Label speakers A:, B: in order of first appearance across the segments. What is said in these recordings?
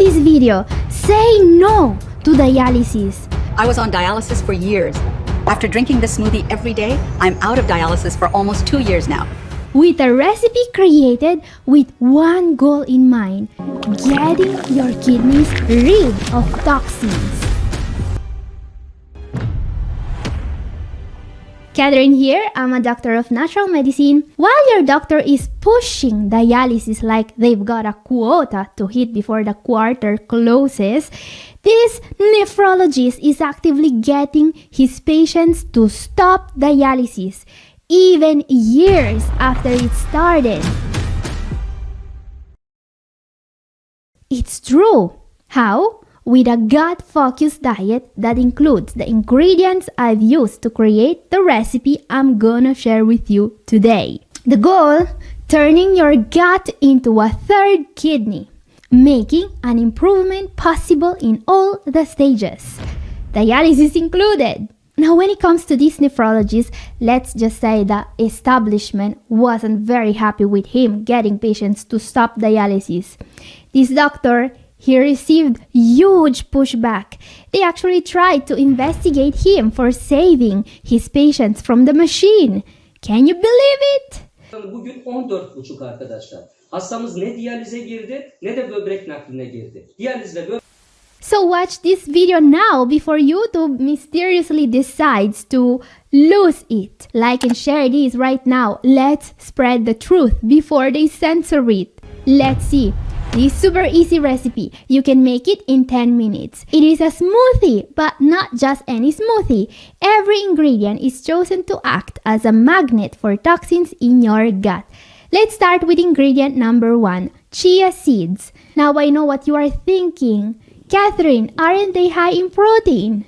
A: this video. Say no to dialysis.
B: I was on dialysis for years. After drinking this smoothie every day, I'm out of dialysis for almost 2 years now.
A: With a recipe created with one goal in mind, getting your kidneys rid of toxins. Catherine here, I'm a doctor of natural medicine. While your doctor is pushing dialysis like they've got a quota to hit before the quarter closes, this nephrologist is actively getting his patients to stop dialysis, even years after it started. It's true. How? With a gut-focused diet that includes the ingredients I've used to create the recipe I'm gonna share with you today. The goal? Turning your gut into a third kidney, making an improvement possible in all the stages, dialysis included. Now, when it comes to this nephrologist, let's just say the establishment wasn't very happy with him getting patients to stop dialysis. This doctor, he received huge pushback. They actually tried to investigate him for saving his patients from the machine. Can you believe it?
C: Bugün 14,5 arkadaşlar. Hastamız ne diyalize girdi ne de böbrek nakline girdi. Diyaliz ve böbrek.
A: So watch this video now before YouTube mysteriously decides to lose it. Like and share this right now. Let's spread the truth before they censor it. Let's see. This super easy recipe, you can make it in 10 minutes. It is a smoothie, but not just any smoothie. Every ingredient is chosen to act as a magnet for toxins in your gut. Let's start with ingredient number 1, chia seeds. Now I know what you are thinking. Catherine, aren't they high in protein?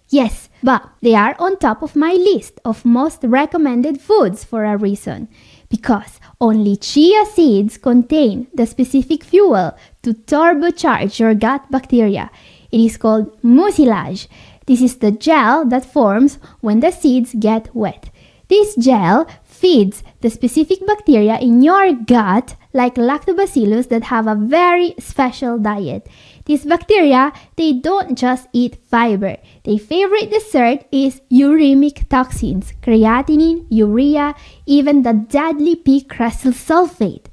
A: Yes, but they are on top of my list of most recommended foods for a reason. Because only chia seeds contain the specific fuel to turbocharge your gut bacteria. It is called mucilage. This is the gel that forms when the seeds get wet. This gel feeds the specific bacteria in your gut like lactobacillus that have a very special diet. These bacteria, they don't just eat fiber. Their favorite dessert is uremic toxins, creatinine, urea, even the deadly pea cresyl sulfate.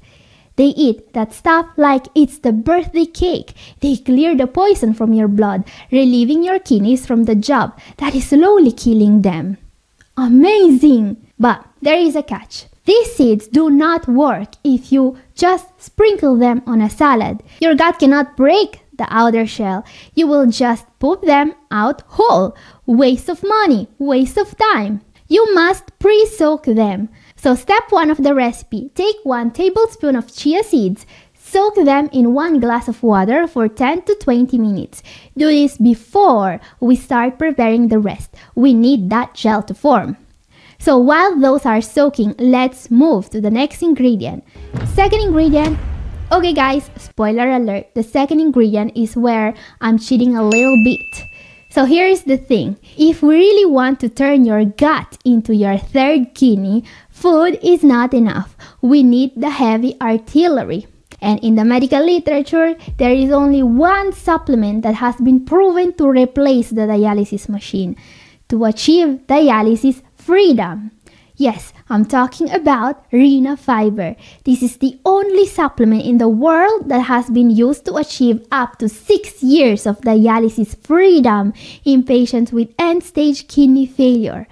A: They eat that stuff like it's the birthday cake. They clear the poison from your blood, relieving your kidneys from the job that is slowly killing them. Amazing! But there is a catch. These seeds do not work if you just sprinkle them on a salad. Your gut cannot break the outer shell. You will just poop them out whole. Waste of money, waste of time. You must pre-soak them. So step 1 of the recipe, take 1 tablespoon of chia seeds, soak them in 1 glass of water for 10 to 20 minutes. Do this before we start preparing the rest. We need that gel to form. So while those are soaking, let's move to the next ingredient. Second ingredient. Okay guys, spoiler alert, the second ingredient is where I'm cheating a little bit. So here is the thing. If we really want to turn your gut into your third kidney, food is not enough. We need the heavy artillery. And in the medical literature, there is only one supplement that has been proven to replace the dialysis machine to achieve dialysis freedom. Yes, I'm talking about Rena fiber. This is the only supplement in the world that has been used to achieve up to 6 years of dialysis freedom in patients with end-stage kidney failure.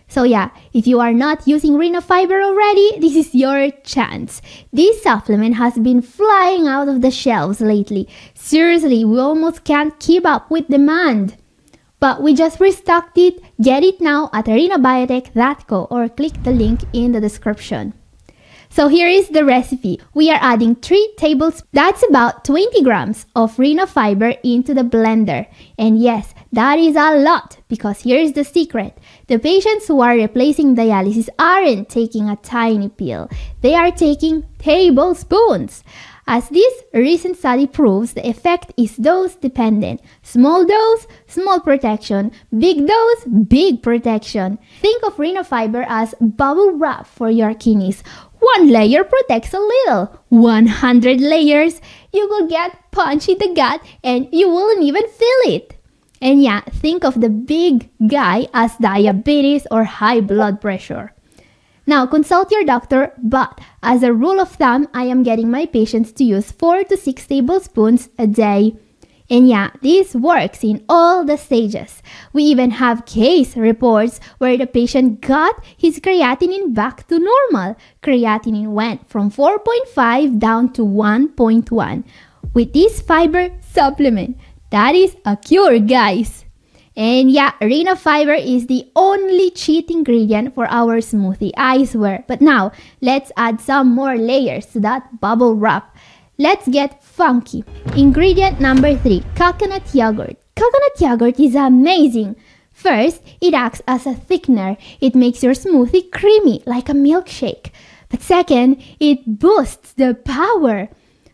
A: So yeah, if you are not using Rena fiber already, this is your chance. This supplement has been flying out of the shelves lately. Seriously, we almost can't keep up with demand. But we just restocked it. Get it now at arenabiotech.co or click the link in the description. So here is the recipe. We are adding 3 tablespoons, that's about 20 grams of Rena fiber into the blender. And yes, that is a lot because here is the secret. The patients who are replacing dialysis aren't taking a tiny pill. They are taking tablespoons. As this recent study proves, the effect is dose dependent. Small dose, small protection. Big dose, big protection. Think of Rena fiber as bubble wrap for your kidneys. One layer protects a little. 100 layers, you will get punched in the gut and you won't even feel it. And yeah, think of the big guy as diabetes or high blood pressure. Now, consult your doctor, but as a rule of thumb, I am getting my patients to use 4 to 6 tablespoons a day. And yeah, this works in all the stages. We even have case reports where the patient got his creatinine back to normal. Creatinine went from 4.5 down to 1.1 with this fiber supplement. That is a cure, guys. And yeah, arena fiber is the only cheat ingredient for our smoothie, I swear. But now, let's add some more layers to that bubble wrap. Let's get funky. Ingredient number 3, coconut yogurt. Coconut yogurt is amazing. First, it acts as a thickener. It makes your smoothie creamy like a milkshake. But second, it boosts the power.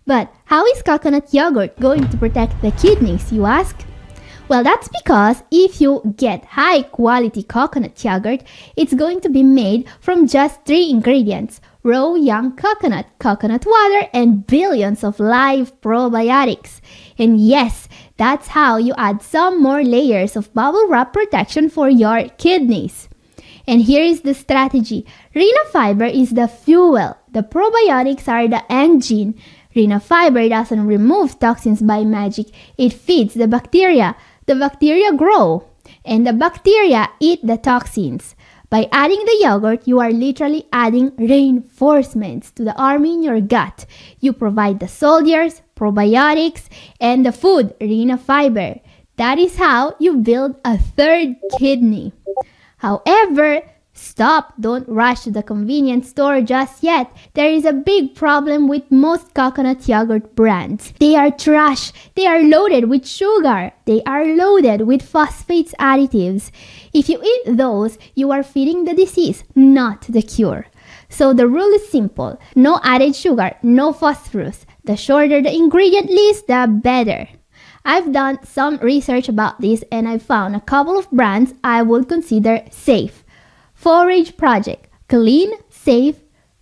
A: But how is coconut yogurt going to protect the kidneys, you ask? Well, that's because if you get high quality coconut yogurt, it's going to be made from just 3 ingredients: raw young coconut, coconut water, and billions of live probiotics. And yes, that's how you add some more layers of bubble wrap protection for your kidneys. And here is the strategy. Rena fiber is the fuel. The probiotics are the engine. Rena fiber doesn't remove toxins by magic. It feeds the bacteria. The bacteria grow, and the bacteria eat the toxins. By adding the yogurt, you are literally adding reinforcements to the army in your gut. You provide the soldiers, probiotics, and the food, Rena fiber. That is how you build a third kidney. However, don't rush to the convenience store just yet. There is a big problem with most coconut yogurt brands. They are trash. They are loaded with sugar. They are loaded with phosphates additives. If you eat those, you are feeding the disease, not the cure. So the rule is simple. No added sugar, no phosphorus. The shorter the ingredient list, the better. I've done some research about this and I found a couple of brands I would consider safe. Forage Project, clean, safe.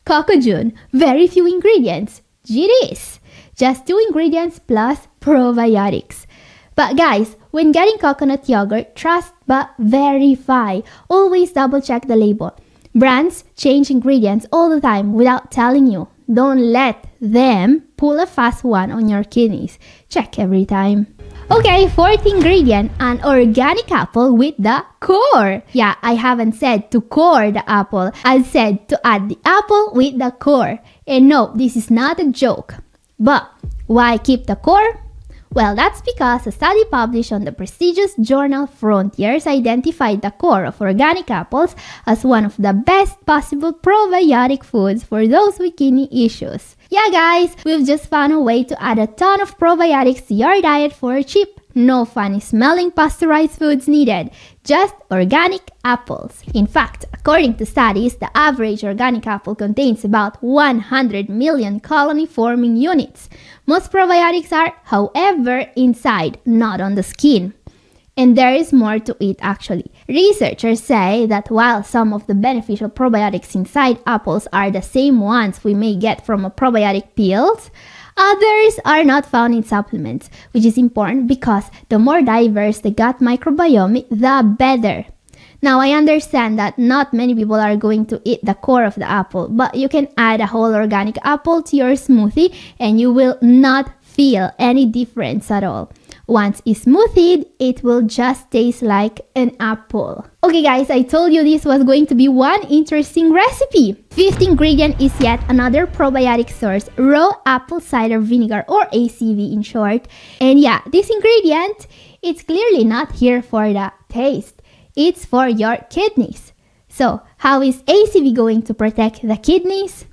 A: Cocoa-June, very few ingredients. GDs, just 2 ingredients plus probiotics. But guys, when getting coconut yogurt, trust but verify. Always double check the label. Brands change ingredients all the time without telling you. Don't let them pull a fast one on your kidneys. Check every time. Okay, 4th ingredient, an organic apple with the core. Yeah, I haven't said to core the apple. I said to add the apple with the core. And no, this is not a joke. But why keep the core? Well, that's because a study published on the prestigious journal Frontiers identified the core of organic apples as one of the best possible probiotic foods for those with kidney issues. Yeah guys, we've just found a way to add a ton of probiotics to your diet for cheap. No funny smelling pasteurized foods needed, just organic apples. In fact, according to studies, the average organic apple contains about 100 million colony-forming units. Most probiotics are, however, inside, not on the skin. And there is more to it actually. Researchers say that while some of the beneficial probiotics inside apples are the same ones we may get from a probiotic pills, others are not found in supplements, which is important because the more diverse the gut microbiome, the better. Now, I understand that not many people are going to eat the core of the apple, but you can add a whole organic apple to your smoothie and you will not feel any difference at all. Once it's smoothied, it will just taste like an apple. Okay guys, I told you this was going to be one interesting recipe. 5th ingredient is yet another probiotic source, raw apple cider vinegar or ACV in short. And yeah, this ingredient, it's clearly not here for the taste. It's for your kidneys. So, how is ACV going to protect the kidneys?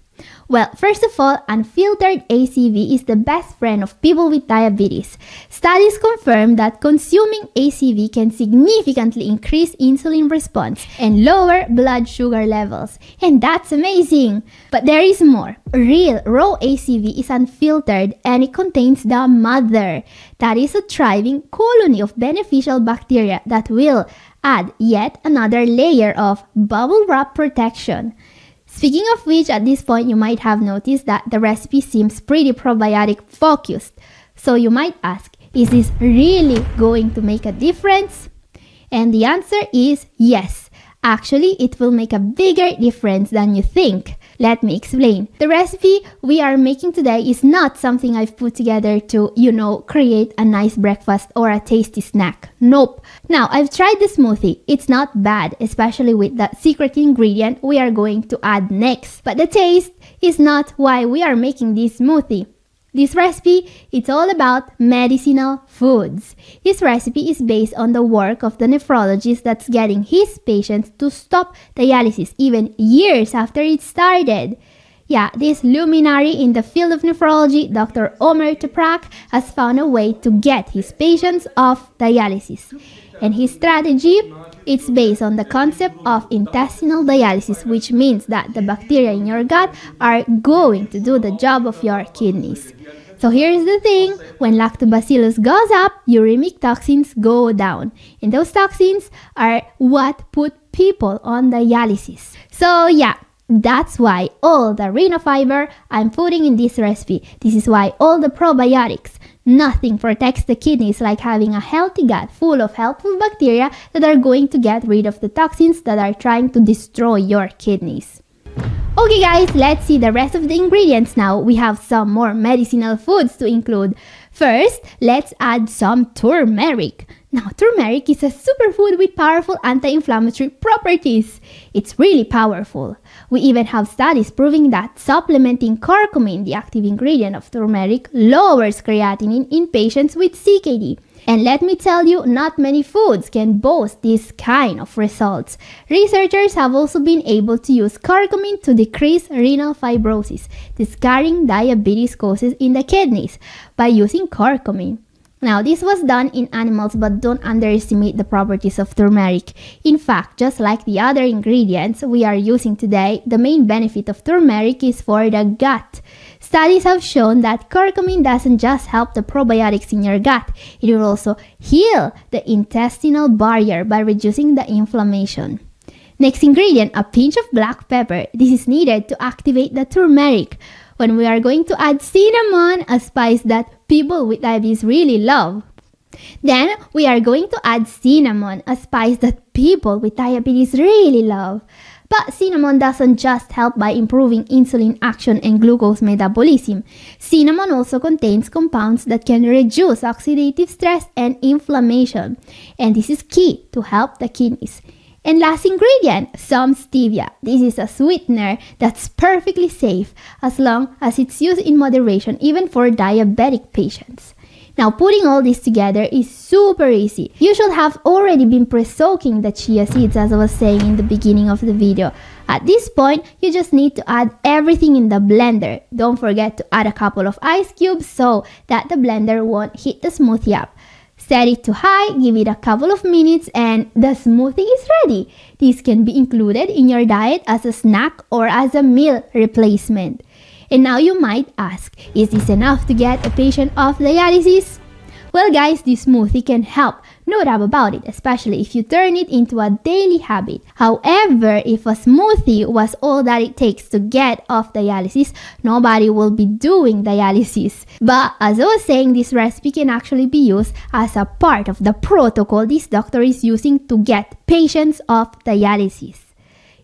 A: Well, first of all, unfiltered ACV is the best friend of people with diabetes. Studies confirm that consuming ACV can significantly increase insulin response and lower blood sugar levels. And that's amazing! But there is more. Real raw ACV is unfiltered and it contains the mother. That is a thriving colony of beneficial bacteria that will add yet another layer of bubble wrap protection. Speaking of which, at this point you might have noticed that the recipe seems pretty probiotic focused. So you might ask, is this really going to make a difference? And the answer is yes. Actually, it will make a bigger difference than you think. Let me explain. The recipe we are making today is not something I've put together to, create a nice breakfast or a tasty snack. Nope. Now, I've tried the smoothie. It's not bad, especially with the secret ingredient we are going to add next. But the taste is not why we are making this smoothie. This recipe, it's all about medicinal foods. This recipe is based on the work of the nephrologist that's getting his patients to stop dialysis even years after it started. Yeah, this luminary in the field of nephrology, Dr. Omer Toprak, has found a way to get his patients off dialysis. And his strategy, it's based on the concept of intestinal dialysis, which means that the bacteria in your gut are going to do the job of your kidneys. So here's the thing, when lactobacillus goes up, uremic toxins go down. And those toxins are what put people on dialysis. So yeah, that's why all the renal fiber I'm putting in this recipe. This is why all the probiotics. Nothing protects the kidneys like having a healthy gut full of helpful bacteria that are going to get rid of the toxins that are trying to destroy your kidneys. Okay guys, let's see the rest of the ingredients now. We have some more medicinal foods to include. First, let's add some turmeric. Now, turmeric is a superfood with powerful anti-inflammatory properties. It's really powerful. We even have studies proving that supplementing curcumin, the active ingredient of turmeric, lowers creatinine in patients with CKD. And let me tell you, not many foods can boast this kind of results. Researchers have also been able to use curcumin to decrease renal fibrosis, the scarring diabetes causes in the kidneys, by using curcumin. Now, this was done in animals, but don't underestimate the properties of turmeric. In fact, just like the other ingredients we are using today, the main benefit of turmeric is for the gut. Studies have shown that curcumin doesn't just help the probiotics in your gut, it will also heal the intestinal barrier by reducing the inflammation. Next ingredient, a pinch of black pepper. This is needed to activate the turmeric. When we are going to add cinnamon, a spice that people with diabetes really love. Then we are going to add cinnamon, a spice that people with diabetes really love. But cinnamon doesn't just help by improving insulin action and glucose metabolism. Cinnamon also contains compounds that can reduce oxidative stress and inflammation. And this is key to help the kidneys. And last ingredient, some stevia. This is a sweetener that's perfectly safe as long as it's used in moderation, even for diabetic patients. Now, putting all this together is super easy. You should have already been pre-soaking the chia seeds, as I was saying in the beginning of the video. At this point, you just need to add everything in the blender. Don't forget to add a couple of ice cubes so that the blender won't heat the smoothie up. Set it to high, give it a couple of minutes, and the smoothie is ready. This can be included in your diet as a snack or as a meal replacement. And now you might ask, is this enough to get a patient off dialysis? Well guys, this smoothie can help, no doubt about it, especially if you turn it into a daily habit. However, if a smoothie was all that it takes to get off dialysis, nobody will be doing dialysis. But as I was saying, this recipe can actually be used as a part of the protocol this doctor is using to get patients off dialysis.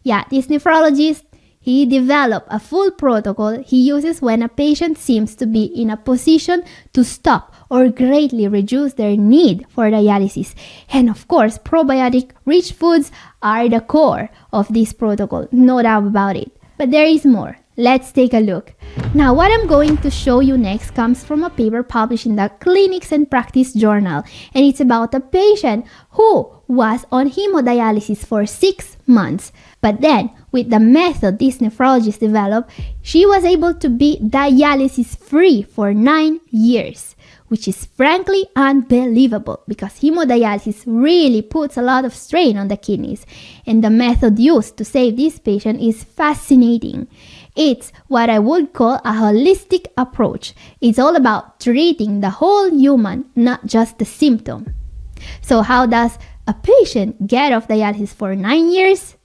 A: Yeah, this nephrologist, he developed a full protocol he uses when a patient seems to be in a position to stop or greatly reduce their need for dialysis. And of course, probiotic-rich foods are the core of this protocol, no doubt about it. But there is more. Let's take a look. Now, what I'm going to show you next comes from a paper published in the Clinics and Practice Journal, and it's about a patient who was on hemodialysis for 6 months. But then, with the method this nephrologist developed, she was able to be dialysis-free for 9 years, which is frankly unbelievable because hemodialysis really puts a lot of strain on the kidneys, and the method used to save this patient is fascinating. It's what I would call a holistic approach. It's all about treating the whole human, not just the symptom. So how does a patient get off dialysis for 9 years?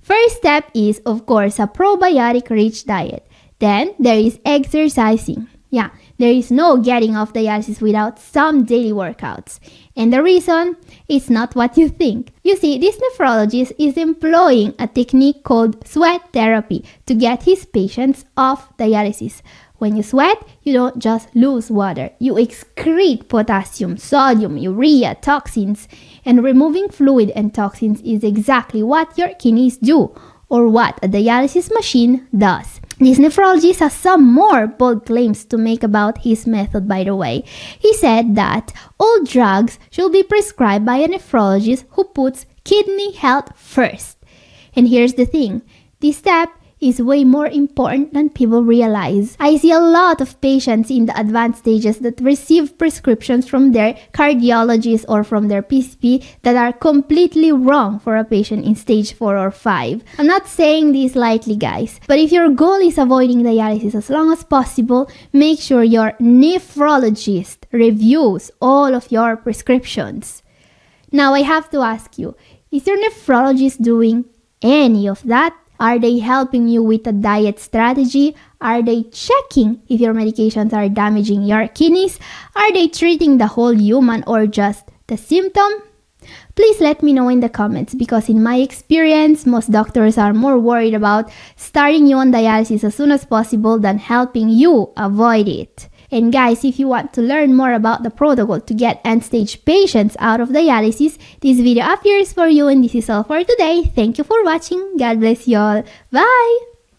A: First step is, of course, a probiotic-rich diet. Then there is exercising. Yeah, there is no getting off dialysis without some daily workouts. And the reason is not what you think. You see, this nephrologist is employing a technique called sweat therapy to get his patients off dialysis. When you sweat, you don't just lose water. You excrete potassium, sodium, urea, toxins. And removing fluid and toxins is exactly what your kidneys do, or what a dialysis machine does. This nephrologist has some more bold claims to make about his method, by the way. He said that all drugs should be prescribed by a nephrologist who puts kidney health first. And here's the thing, this step is way more important than people realize. I see a lot of patients in the advanced stages that receive prescriptions from their cardiologist or from their PCP that are completely wrong for a patient in stage 4 or 5. I'm not saying this lightly, guys, but if your goal is avoiding dialysis as long as possible, make sure your nephrologist reviews all of your prescriptions. Now I have to ask you, is your nephrologist doing any of that? Are they helping you with a diet strategy? Are they checking if your medications are damaging your kidneys? Are they treating the whole human or just the symptom? Please let me know in the comments, because in my experience, most doctors are more worried about starting you on dialysis as soon as possible than helping you avoid it. And guys, if you want to learn more about the protocol to get end-stage patients out of dialysis, this video appears for you, and this is all for today. Thank you for watching. God bless you all. Bye!